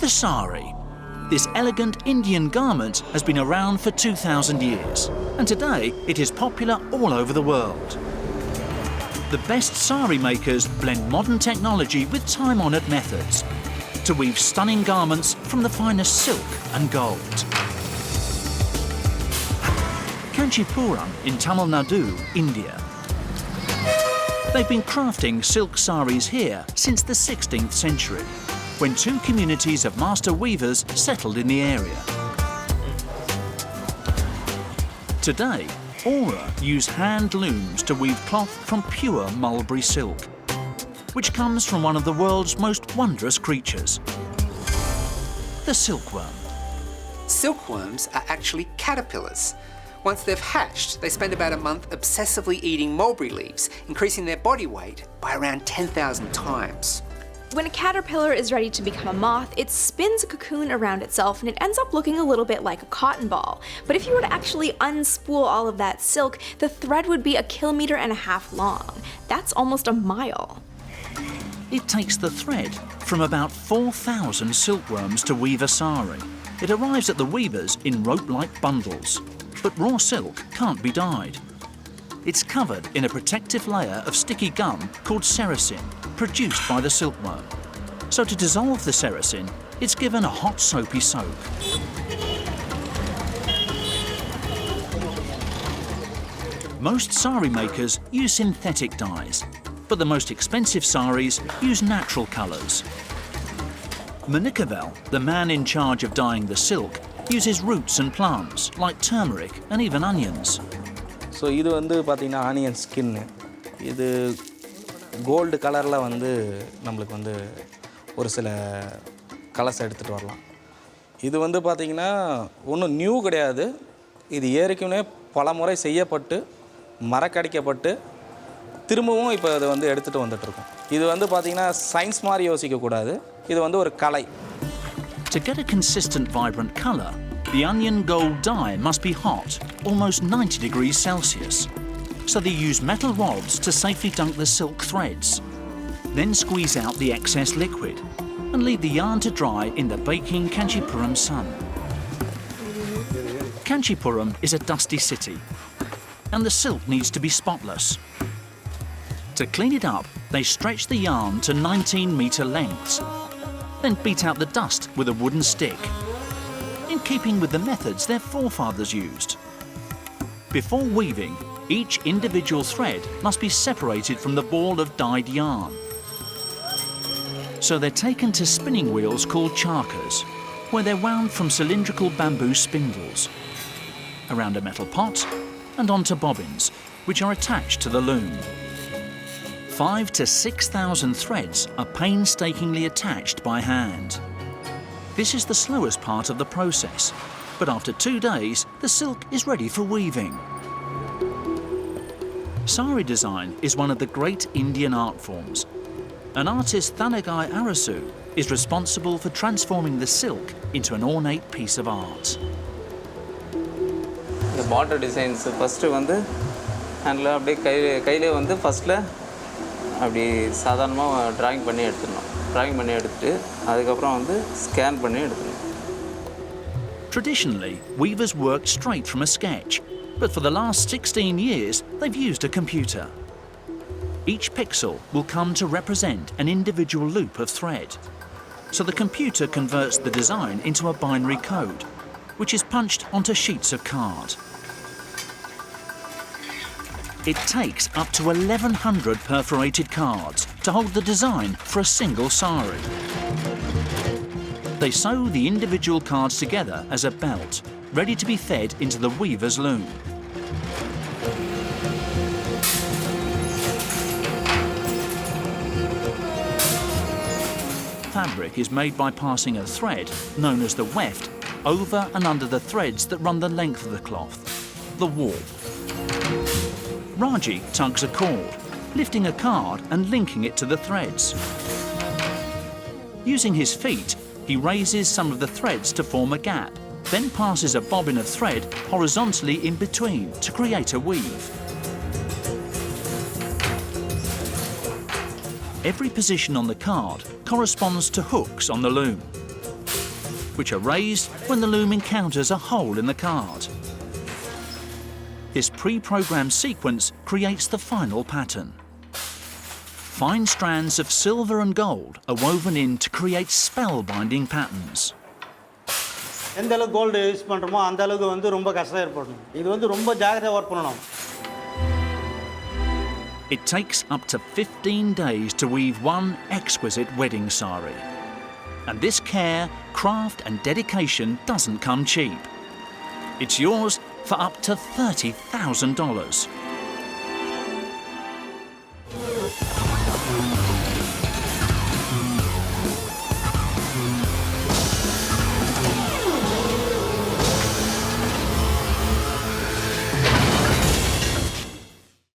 The sari. This elegant Indian garment has been around for 2,000 years, and today it is popular all over the world. The best sari makers blend modern technology with time-honoured methods to weave stunning garments from the finest silk and gold. Kanchipuram in Tamil Nadu, India. They've been crafting silk saris here since the 16th century, when two communities of master weavers settled in the area. Today, Aura use hand looms to weave cloth from pure mulberry silk, which comes from one of the world's most wondrous creatures, the silkworm. Silkworms are actually caterpillars. Once they've hatched, they spend about a month obsessively eating mulberry leaves, increasing their body weight by around 10,000 times. When a caterpillar is ready to become a moth, it spins a cocoon around itself and it ends up looking a little bit like a cotton ball. But if you were to actually unspool all of that silk, the thread would be 1.5 kilometers long. That's almost a mile. It takes the thread from about 4,000 silkworms to weave a sari. It arrives at the weavers in rope-like bundles. But raw silk can't be dyed. It's covered in a protective layer of sticky gum called sericin, produced by the silkworm. So to dissolve the sericin, it's given a hot soapy soak. Most sari makers use synthetic dyes, but the most expensive saris use natural colours. Manikavel, the man in charge of dyeing the silk, uses roots and plants like turmeric and even onions. So இது வந்து பாத்தீங்கன்னா onion skin. இது gold கலர்ல வந்து நமக்கு வந்து ஒரு சில கலர்ஸ் எடுத்துட்டு வரலாம். இது வந்து பாத்தீங்கன்னா ஒண்ணும் நியூ கிடையாது. இது ஏற்கனவே பலமுறை செய்யப்பட்டு மரக்கடிக்கப்பட்டு திரும்பவும் இப்போ அது வந்து எடுத்துட்டு வந்துட்டு இருக்கோம். இது வந்து பாத்தீங்கன்னா சயின்ஸ் மாதிரி யோசிக்க கூடாது. இது வந்து ஒரு கலை. To get a consistent, vibrant colour, the onion gold dye must be hot, almost 90 degrees Celsius. So they use metal rods to safely dunk the silk threads, then squeeze out the excess liquid and leave the yarn to dry in the baking Kanchipuram sun. Kanchipuram is a dusty city, and the silk needs to be spotless. To clean it up, they stretch the yarn to 19-metre lengths, then beat out the dust with a wooden stick, in keeping with the methods their forefathers used. Before weaving, each individual thread must be separated from the ball of dyed yarn. So they're taken to spinning wheels called charkers, where they're wound from cylindrical bamboo spindles, around a metal pot and onto bobbins, which are attached to the loom. 5,000 to 6,000 threads are painstakingly attached by hand. This is the slowest part of the process, but after 2 days, the silk is ready for weaving. Sari design is one of the great Indian art forms. An artist, Thanagai Arasu, is responsible for transforming the silk into an ornate piece of art. The border designs first வந்து ஹேண்ட்ல அப்படியே கையிலே வந்து ஃபர்ஸ்ட்ல அப்படி சாதாரணமா drawing பண்ணி எடுத்துறணும். Drawing பண்ணி எடுத்துட்டு அதுக்கு அப்புறம் வந்து ஸ்கேன் பண்ணி எடுத்துறணும். Traditionally, weavers worked straight from a sketch, but for the last 16 years, they've used a computer. Each pixel will come to represent an individual loop of thread. So the computer converts the design into a binary code, which is punched onto sheets of card. It takes up to 1,100 perforated cards to hold the design for a single sari. They sew the individual cards together as a belt, ready to be fed into the weaver's loom. Fabric is made by passing a thread, known as the weft, over and under the threads that run the length of the cloth, the warp. Raji tugs a cord, lifting a card and linking it to the threads. Using his feet, he raises some of the threads to form a gap, then passes a bobbin of thread horizontally in between to create a weave. Every position on the card corresponds to hooks on the loom, which are raised when the loom encounters a hole in the card. This pre-programmed sequence creates the final pattern. Fine strands of silver and gold are woven in to create spellbinding patterns. எந்த அளவுக்கு gold use பண்ணுறோமோ அந்த அளவுக்கு வந்து ரொம்ப கஷ்டம் ஏற்படணும். இது வந்து ரொம்ப ஜாகிரதையாக ஒர்க் பண்ணணும். It takes up to 15 days to weave one exquisite wedding sari. And this care, craft and dedication doesn't come cheap. It's yours for up to $30,000.